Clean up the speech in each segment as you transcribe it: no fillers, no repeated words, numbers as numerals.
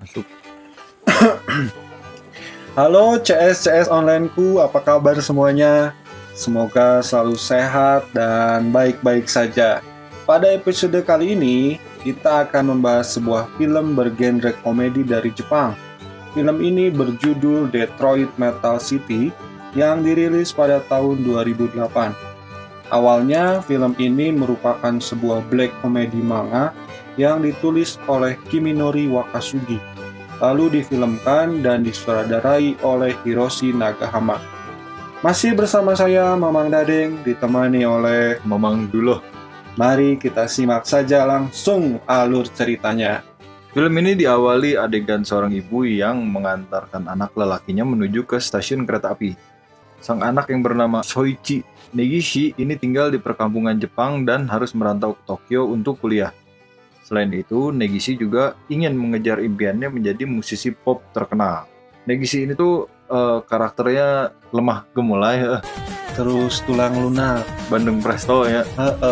Masuk. Halo CS onlineku, apa kabar semuanya? Semoga selalu sehat dan baik-baik saja. Pada episode kali ini, kita akan membahas sebuah film bergenre komedi dari Jepang. Film ini berjudul Detroit Metal City yang dirilis pada tahun 2008. Awalnya, film ini merupakan sebuah black comedy manga yang ditulis oleh Kiminori Wakasugi, lalu difilmkan dan disutradarai oleh Hiroshi Nagahama. Masih bersama saya, Mamang Dadeng, ditemani oleh... Mamang dulu. Mari kita simak saja langsung alur ceritanya. Film ini diawali adegan seorang ibu yang mengantarkan anak lelakinya menuju ke stasiun kereta api. Sang anak yang bernama Soichi Negishi ini tinggal di perkampungan Jepang dan harus merantau ke Tokyo untuk kuliah. Selain itu, Negishi juga ingin mengejar impiannya menjadi musisi pop terkenal. Negishi ini tuh karakternya lemah gemulai, Terus tulang lunak. Bandung Presto ya.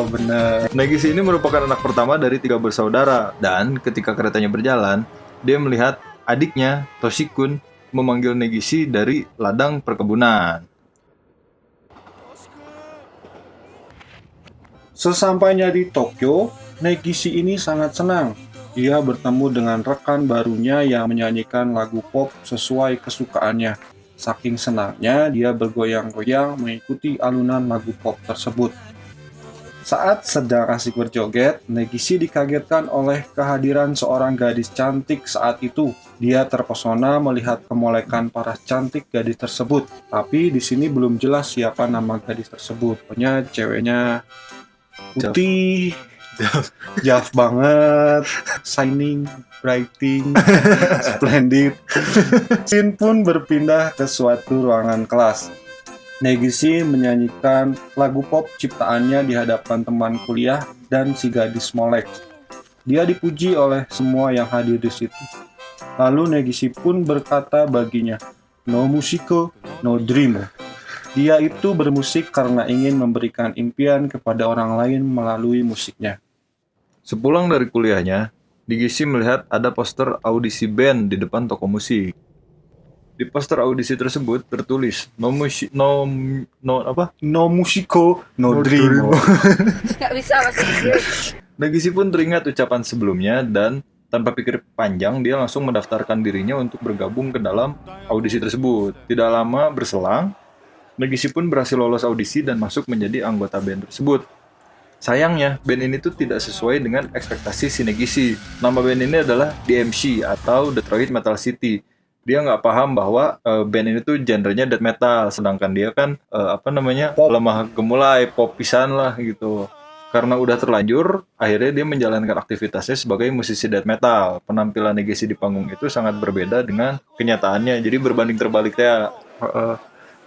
Bener. Negishi ini merupakan anak pertama dari 3 bersaudara, dan ketika keretanya berjalan, dia melihat adiknya, Toshikun, memanggil Negishi dari ladang perkebunan. Sesampainya di Tokyo, Negishi ini sangat senang. Dia bertemu dengan rekan barunya yang menyanyikan lagu pop sesuai kesukaannya. Saking senangnya, dia bergoyang-goyang mengikuti alunan lagu pop tersebut. Saat sedang asik berjoget, Negishi dikagetkan oleh kehadiran seorang gadis cantik saat itu. Dia terpesona melihat kemolekan paras cantik gadis tersebut. Tapi di sini belum jelas siapa nama gadis tersebut. Pokoknya ceweknya putih, Jaf banget, shining, brighting, splendid. Scene pun berpindah ke suatu ruangan kelas. Negishi menyanyikan lagu pop ciptaannya di hadapan teman kuliah dan si gadis molek. Dia dipuji oleh semua yang hadir di situ. Lalu Negishi pun berkata baginya, "No musiko, no dream." Dia itu bermusik karena ingin memberikan impian kepada orang lain melalui musiknya. Sepulang dari kuliahnya, Negishi melihat ada poster audisi band di depan toko musik. Di poster audisi tersebut tertulis no musiko, no dream. Nggak bisa bahasa Inggris. Negishi pun teringat ucapan sebelumnya dan tanpa pikir panjang dia langsung mendaftarkan dirinya untuk bergabung ke dalam audisi tersebut. Tidak lama berselang, Negishi pun berhasil lolos audisi dan masuk menjadi anggota band tersebut. Sayangnya, band ini tuh tidak sesuai dengan ekspektasi si Negishi. Nama band ini adalah DMC atau Detroit Metal City. Dia nggak paham bahwa band ini tuh genrenya death metal, sedangkan dia kan Pop. lemah gemulai, pop pisan lah gitu. Karena udah terlanjur, akhirnya dia menjalankan aktivitasnya sebagai musisi death metal. Penampilan Negishi di panggung itu sangat berbeda dengan kenyataannya, jadi berbanding terbalik ya.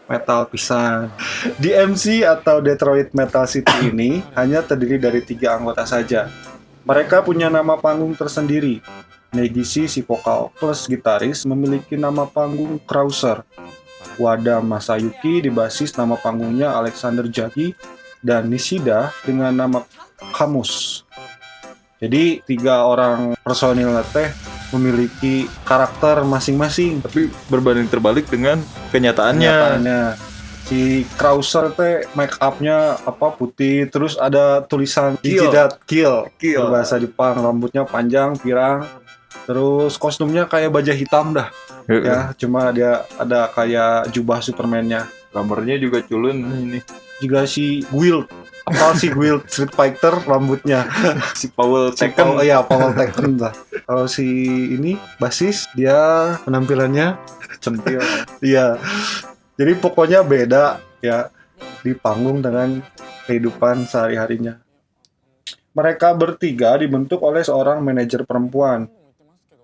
Metal pisan. DMC atau Detroit Metal City ini hanya terdiri dari 3 anggota saja. Mereka punya nama panggung tersendiri. Negishi si vokal plus gitaris memiliki nama panggung Krauser. Wada Masayuki di basis nama panggungnya Alexander Jagi, dan Nishida dengan nama Camus. Jadi 3 orang personil teh memiliki karakter masing-masing. Tapi berbanding terbalik dengan kenyataannya. Si Krauser teh make upnya putih, terus ada tulisan Kill. Dijidat Kill. Kill. Bahasa Jepang, rambutnya panjang pirang, terus kostumnya kayak baja hitam dah ya, cuma dia ada kayak jubah Superman-nya. Gambarnya juga culun ini. Juga si Guild, si Guild Street Fighter rambutnya Si Powell si Tekken. Paul Tekken lah. Kalau si ini basis, dia penampilannya Centil. iya. Jadi pokoknya beda ya di panggung dengan kehidupan sehari-harinya. Mereka bertiga dibentuk oleh seorang manajer perempuan.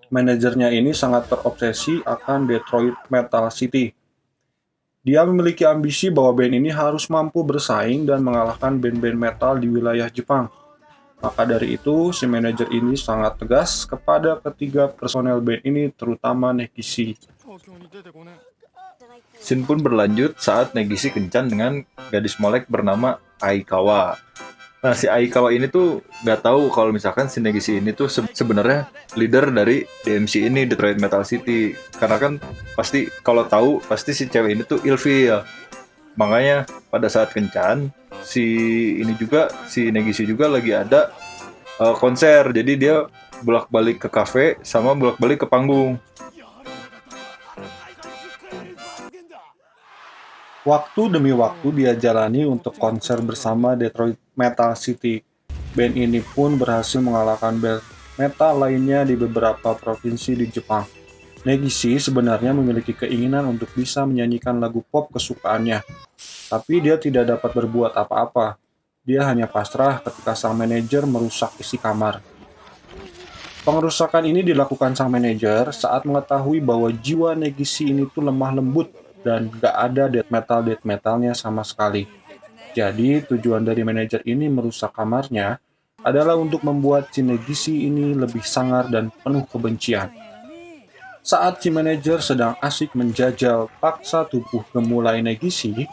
Manajernya ini sangat terobsesi akan Detroit Metal City. Dia memiliki ambisi bahwa band ini harus mampu bersaing dan mengalahkan band-band metal di wilayah Jepang. Maka dari itu, si manajer ini sangat tegas kepada ketiga personel band ini, terutama Negishi. Scene pun berlanjut saat Negishi kencan dengan gadis molek bernama Aikawa. Nah, si Aikawa ini tuh nggak tahu kalau misalkan si Negishi ini tuh sebenarnya leader dari DMC ini, Detroit Metal City. Karena kan pasti kalau tahu pasti si cewek ini tuh ilfil. Makanya pada saat kencan si ini juga si Negishi juga lagi ada konser. Jadi dia bolak-balik ke kafe sama bolak-balik ke panggung. Waktu demi waktu dia jalani untuk konser bersama Detroit Metal City. Band ini pun berhasil mengalahkan band metal lainnya di beberapa provinsi di Jepang. Negishi sebenarnya memiliki keinginan untuk bisa menyanyikan lagu pop kesukaannya, tapi dia tidak dapat berbuat apa-apa. Dia hanya pasrah ketika sang manajer merusak isi kamar. Pengerusakan ini dilakukan sang manajer saat mengetahui bahwa jiwa Negishi ini tuh lemah lembut dan gak ada death metalnya sama sekali. Jadi tujuan dari manajer ini merusak kamarnya adalah untuk membuat si Negishi ini lebih sangar dan penuh kebencian. Saat si manajer sedang asik menjajal paksa tubuh gemulai Negishi,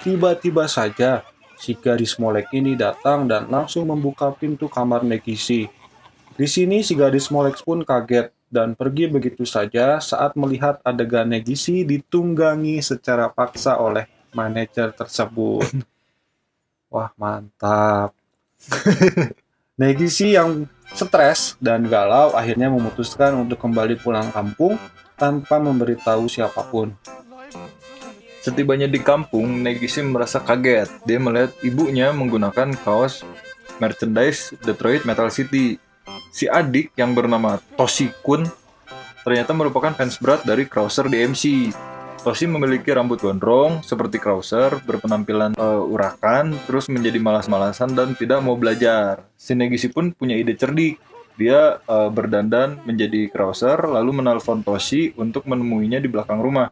tiba-tiba saja si gadis molek ini datang dan langsung membuka pintu kamar Negishi. Di sini si gadis molek pun kaget dan pergi begitu saja saat melihat adegan Negishi ditunggangi secara paksa oleh manajer tersebut. Wah, mantap. Negishi yang stres dan galau akhirnya memutuskan untuk kembali pulang kampung tanpa memberitahu siapapun. Setibanya di kampung, Negishi merasa kaget. Dia melihat ibunya menggunakan kaos merchandise Detroit Metal City. Si adik yang bernama Toshi Kun ternyata merupakan fans berat dari Krauser DMC. Toshi memiliki rambut gondrong seperti Krauser, berpenampilan urakan, terus menjadi malas-malasan dan tidak mau belajar. Si Negishi pun punya ide cerdik. Dia berdandan menjadi Krauser, lalu menelpon Toshi untuk menemuinya di belakang rumah.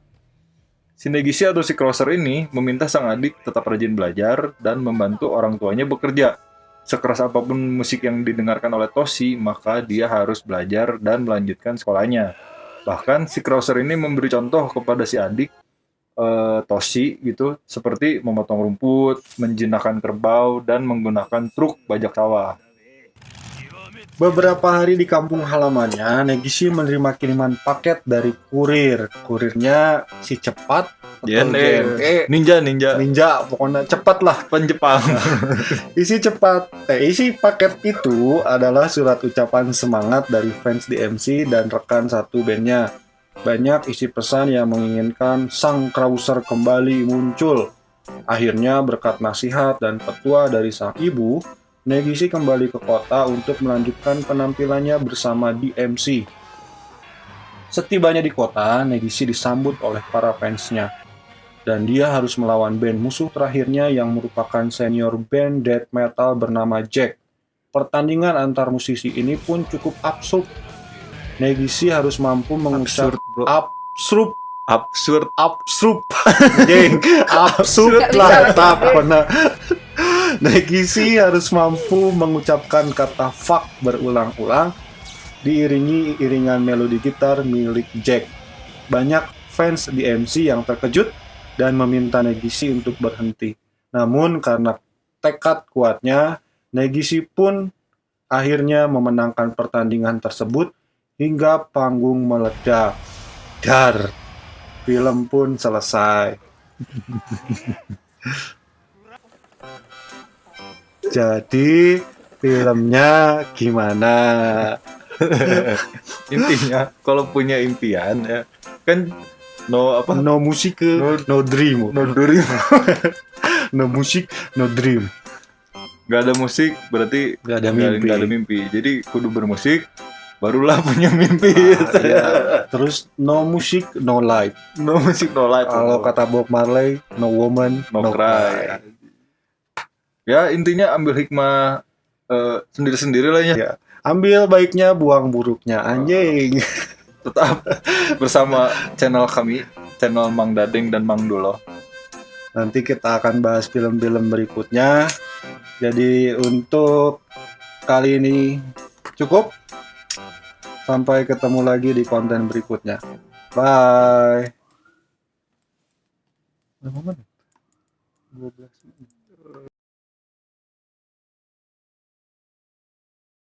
Si Negishi atau si Krauser ini meminta sang adik tetap rajin belajar dan membantu orang tuanya bekerja. Sekeras apapun musik yang didengarkan oleh Toshi, maka dia harus belajar dan melanjutkan sekolahnya. Bahkan si Krauser ini memberi contoh kepada si adik Toshi gitu, seperti memotong rumput, menjinakkan kerbau, dan menggunakan truk bajak sawah. Beberapa hari di kampung halamannya, Negishi menerima kiriman paket dari kurir. Kurirnya si cepat atau GNE, ninja, pokoknya cepat lah. Jepang. Isi paket itu adalah surat ucapan semangat dari fans DMC dan rekan satu bandnya. Banyak isi pesan yang menginginkan sang Krauser kembali muncul. Akhirnya berkat nasihat dan petua dari sang ibu, Negishi kembali ke kota untuk melanjutkan penampilannya bersama DMC. Setibanya di kota, Negishi disambut oleh para fansnya. Dan dia harus melawan band musuh terakhirnya yang merupakan senior band death metal bernama Jack. Pertandingan antar musisi ini pun cukup absurd. Negishi harus mampu mengucap absurd Nggak bisa lah, bahasa Inggris. Negishi harus mampu mengucapkan kata fuck berulang-ulang diiringi iringan melodi gitar milik Jack. Banyak fans DMC yang terkejut dan meminta Negishi untuk berhenti. Namun karena tekad kuatnya, Negishi pun akhirnya memenangkan pertandingan tersebut hingga panggung meledak. Dar. Film pun selesai. Jadi filmnya gimana? Intinya kalau punya impian ya kan No musik, no dream. No musik, no dream. nggak ada musik berarti Nggak ada mimpi. nggak ada mimpi. Jadi kudu bermusik barulah punya mimpi. Iya. Terus no musik, no life. No musik no life. Kalau kata Bob Marley, no woman, no cry. Ya intinya ambil hikmah sendiri-sendiri lah ya. Ya. Ambil baiknya, buang buruknya, anjing. Tetap bersama channel kami, channel Mang Dadeng dan Mang Dolo. Nanti kita akan bahas film-film berikutnya. Jadi untuk kali ini cukup. Sampai ketemu lagi di konten berikutnya. Bye. 12